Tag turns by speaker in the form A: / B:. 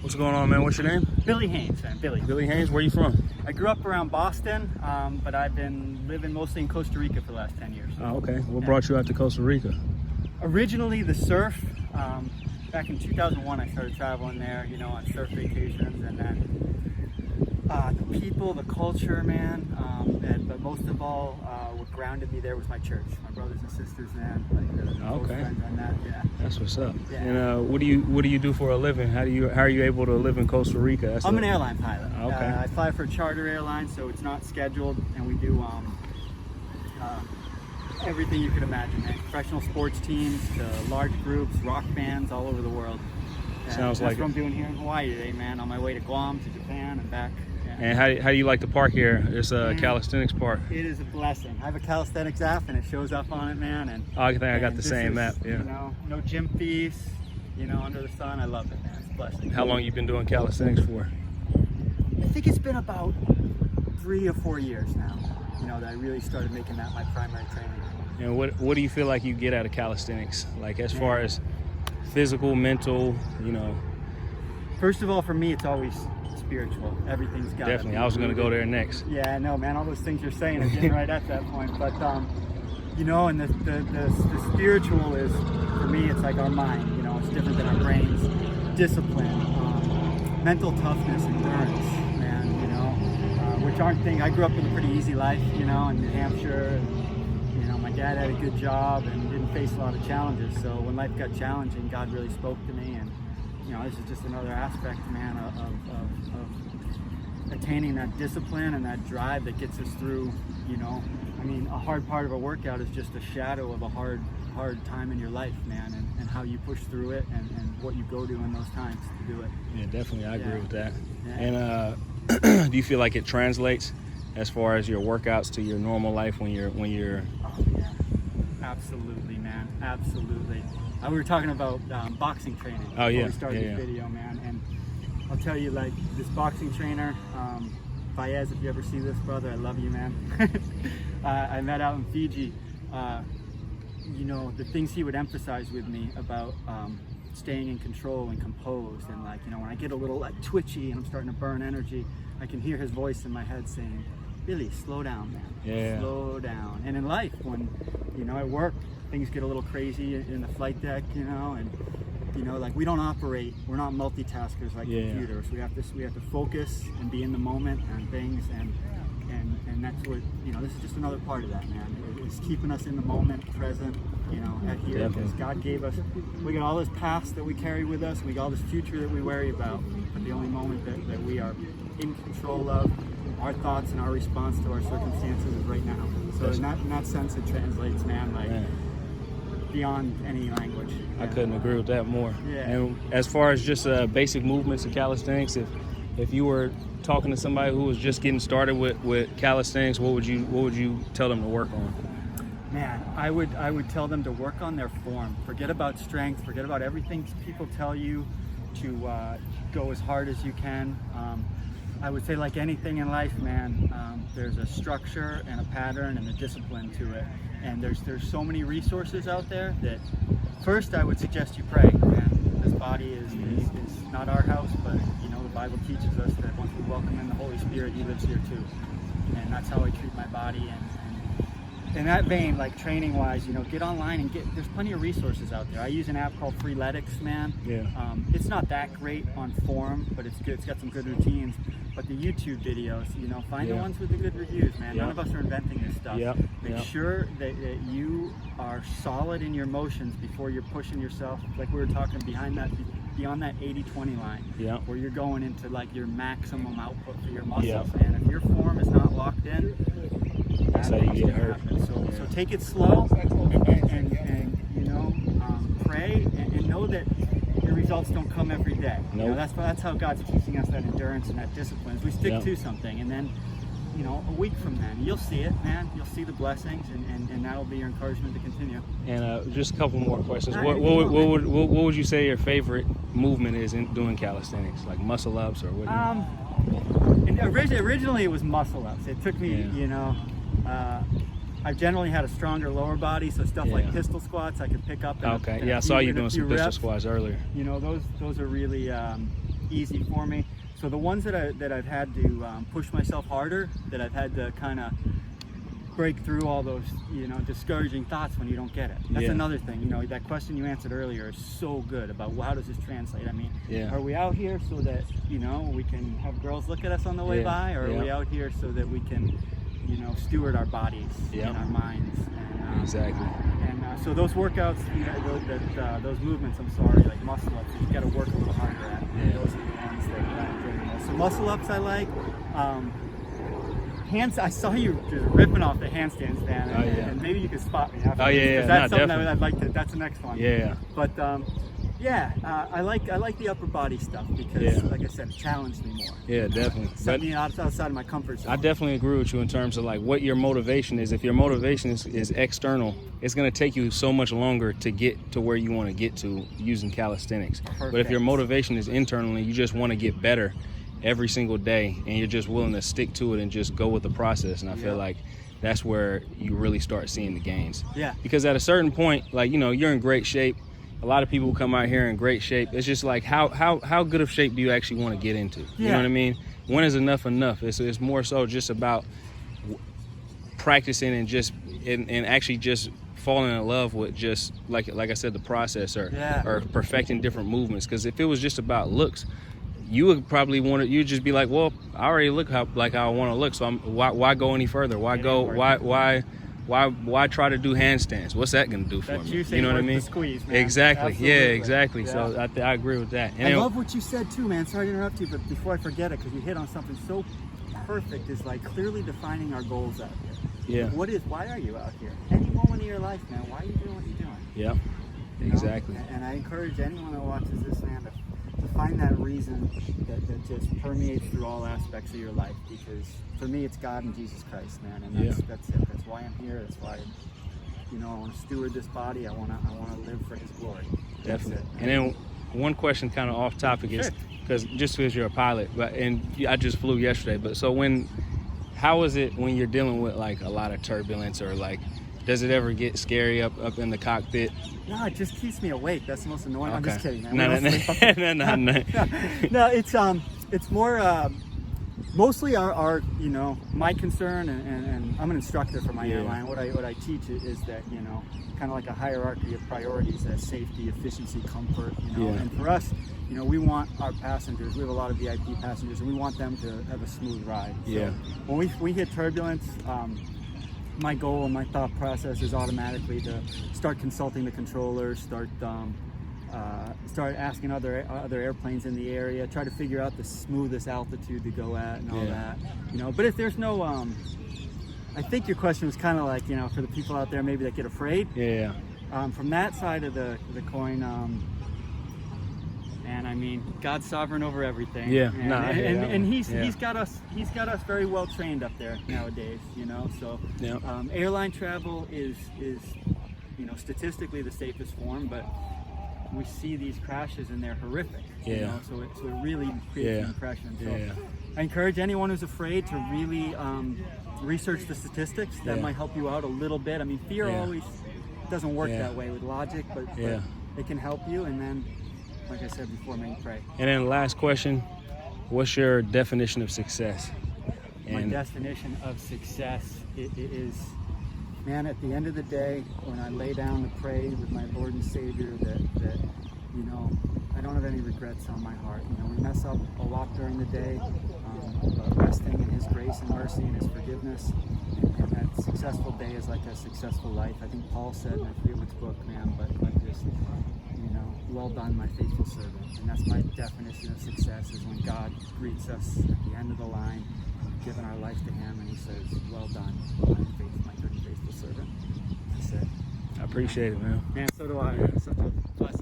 A: What's going on, man? What's your name?
B: Billy Haynes, man. Billy.
A: Billy Haynes. Where you from?
B: I grew up around Boston, but I've been living mostly in Costa Rica for the last 10 years.
A: Oh, okay. What brought you out to Costa Rica?
B: Originally, the surf. Back in 2001, I started traveling there, on surf vacations, and then the people, the culture, man. But most of all, what grounded me there was my church, my brothers and sisters, man.
A: Okay.
B: And that, yeah.
A: That's what's up.
B: Yeah.
A: And what do you do for a living? How are you able to live in Costa Rica?
B: I'm an airline pilot.
A: Okay.
B: I fly for a charter airline, so it's not scheduled, and we do everything you could imagine, man. Professional sports teams to large groups, rock bands all over the world.
A: Sounds like
B: that's what I'm doing here in Hawaii today, man. On my way to Guam, to Japan, and back. Yeah.
A: And how do you like the park here? It's a calisthenics park.
B: It is a blessing. I have a calisthenics app, and it shows up on it, man. And
A: I think I got the same app. Yeah.
B: No gym fees. Under the sun. I love it, man. It's a blessing.
A: How long you been doing calisthenics for?
B: I think it's been about 3 or 4 years now. That I really started making that my primary training.
A: And what do you feel like you get out of calisthenics? Like as far as physical, mental,
B: First of all, for me, it's always spiritual. Everything's got
A: Definitely. I was going to go there next.
B: Yeah, no, man. All those things you're saying are getting right at that point. But and the spiritual is, for me, it's like our mind. It's different than our brains. Discipline, mental toughness, endurance, man. Which aren't things. I grew up with a pretty easy life, in New Hampshire. And, my dad had a good job and didn't face a lot of challenges. So when life got challenging, God really spoke to me, and this is just another aspect, man, of attaining that discipline and that drive that gets us through. A hard part of a workout is just a shadow of a hard time in your life, man, and how you push through it and what you go to in those times to do it.
A: Yeah, definitely, I agree with that.
B: Yeah.
A: And do you feel like it translates as far as your workouts to your normal life when you're?
B: Oh, yeah. Absolutely, man. Absolutely. We were talking about boxing training before we started this video, man. And I'll tell you, like, this boxing trainer, Fayez, if you ever see this, brother, I love you, man. I met out in Fiji. The things he would emphasize with me about staying in control and composed, and when I get a little twitchy and I'm starting to burn energy, I can hear his voice in my head saying, Billy, slow down, man.
A: Yeah.
B: Slow down. And in life, when at work, things get a little crazy in the flight deck, and we don't operate. We're not multitaskers like computers. We have to focus and be in the moment on things, and that's what this is just another part of that, man. It's keeping us in the moment, present, at here, because God gave us. We got all this past that we carry with us. We got all this future that we worry about. But the only moment that we are in control of, our thoughts and our response to our circumstances, is right now. So in that sense, it translates, man, beyond any language.
A: I couldn't agree with that more.
B: Yeah.
A: And as far as just basic movements of calisthenics, if you were talking to somebody who was just getting started with calisthenics, what would you tell them to work on?
B: Man, I would tell them to work on their form. Forget about strength. Forget about everything people tell you to go as hard as you can. I would say, like anything in life, man, there's a structure and a pattern and a discipline to it. And there's so many resources out there that first I would suggest you pray. Man, this body is not our house, but the Bible teaches us that once we welcome in the Holy Spirit, He lives here too. And that's how I treat my body. And in that vein, like training wise, get online and there's plenty of resources out there. I use an app called Freeletics, man.
A: Yeah.
B: It's not that great on form, but it's good. It's got some good routines. But the YouTube videos, find the ones with the good reviews, man. None of us are inventing this stuff. Make sure that you are solid in your motions before you're pushing yourself. Like we were talking beyond that 80-20 line, where you're going into like your maximum output for your muscles. And if your form is not locked in,
A: that's how you get hurt.
B: So take it slow and pray and know that your results don't come every day.
A: Nope.
B: That's how God's teaching us that endurance and that discipline. Is we stick to something, and then a week from then you'll see it, man. You'll see the blessings, and that'll be your encouragement to continue.
A: And just a couple more questions. What would you say your favorite movement is in doing calisthenics, like muscle ups or what?
B: And originally it was muscle ups. It took me, I've generally had a stronger lower body, so stuff like pistol squats I could pick up.
A: I saw you doing some pistol squats earlier.
B: Those are really easy for me. So the ones that I've had to push myself harder, that I've had to kind of break through all those, you know, discouraging thoughts when you don't get it. That's another thing. You know, that question you answered earlier is so good about, well, how does this translate? I mean, are we out here so that, you know, we can have girls look at us on the way by, or are we out here so that we can, you know, steward our bodies and our minds? And,
A: exactly.
B: And so those workouts, you know, those movements, I'm sorry, like muscle ups, you got to work a little harder at. Those are the ones that I enjoy the most. So muscle ups I like. Hands, I saw you just ripping off the handstands, man, and maybe you could spot me after. Because that's something I'd like to. That's the next one. But I like the upper body stuff because, like I said, it challenged me more.
A: Yeah, definitely.
B: Set me outside of my comfort zone.
A: I definitely agree with you in terms of like what your motivation is. If your motivation is external, it's going to take you so much longer to get to where you want to get to using calisthenics.
B: Perfect.
A: But if your motivation is internally, you just want to get better every single day, and you're just willing to stick to it and just go with the process. And I feel like that's where you really start seeing the gains. Because at a certain point, like, you know, you're in great shape. A lot of people come out here in great shape. It's just like, how good of shape do you actually want to get into? You know what I mean? When is enough? It's more so just about practicing and actually just falling in love with just like I said, the process or perfecting different movements. Because if it was just about looks, you would probably you'd just be like, well, I already look how I want to look, so why go any further? Why try to do handstands? What's that going to do for me? You know what I mean?
B: Squeeze, man.
A: Exactly.
B: Absolutely.
A: Yeah, exactly. So I agree with that. And
B: I love what you said too, man. Sorry to interrupt you, but before I forget it, because you hit on something so perfect, is like clearly defining our goals out here. Why are you out here? Any moment of your life, man, why are you doing what you're doing?
A: Yeah, exactly.
B: You know? And I encourage anyone that watches this, man, to find that reason that just permeates through all aspects of your life, because for me it's God and Jesus Christ, man, and that's it. That's why I'm here. That's why, you know, I want to steward this body. I want to live for His glory.
A: Definitely. And then one question kind of off topic is, because you're a pilot, and I just flew yesterday, but so how is it when you're dealing with like a lot of turbulence, or like, does it ever get scary up in the cockpit?
B: No, it just keeps me awake. That's the most annoying. I'm just kidding, man. No, it's more mostly our you know, my concern, and I'm an instructor for my airline. What I teach is that, you know, kind of like a hierarchy of priorities: safety, efficiency, comfort. You know, and for us, you know, we want our passengers. We have a lot of VIP passengers, and we want them to have a smooth ride. So when we hit turbulence, my goal and my thought process is automatically to start consulting the controllers, start asking other airplanes in the area, try to figure out the smoothest altitude to go at and all that, you know. But if there's no, I think your question was kind of like, you know, for the people out there maybe that get afraid. From that side of the coin, and I mean, God's sovereign over everything. And he's got us very well trained up there nowadays, you know. So airline travel is, you know, statistically the safest form, but we see these crashes and they're horrific. You know? So it really creates an impression. So I encourage anyone who's afraid to really research the statistics. That might help you out a little bit. I mean, fear always doesn't work that way with logic, but it can help you. And then, like I said before, man, pray.
A: And then the last question, what's your definition of success?
B: My definition of success is, man, at the end of the day, when I lay down to pray with my Lord and Savior, that you know, I don't have any regrets on my heart. You know, we mess up a lot during the day, but resting in His grace and mercy and His forgiveness, and that successful day is like a successful life. I think Paul said, and I forget which book, man, but just, you know, well done, my faithful servant. And that's my definition of success, is when God greets us at the end of the line, giving our life to Him, and He says, well done, my good and faithful servant. That's it.
A: I appreciate it, man.
B: Man, so do I. It's such a blessing.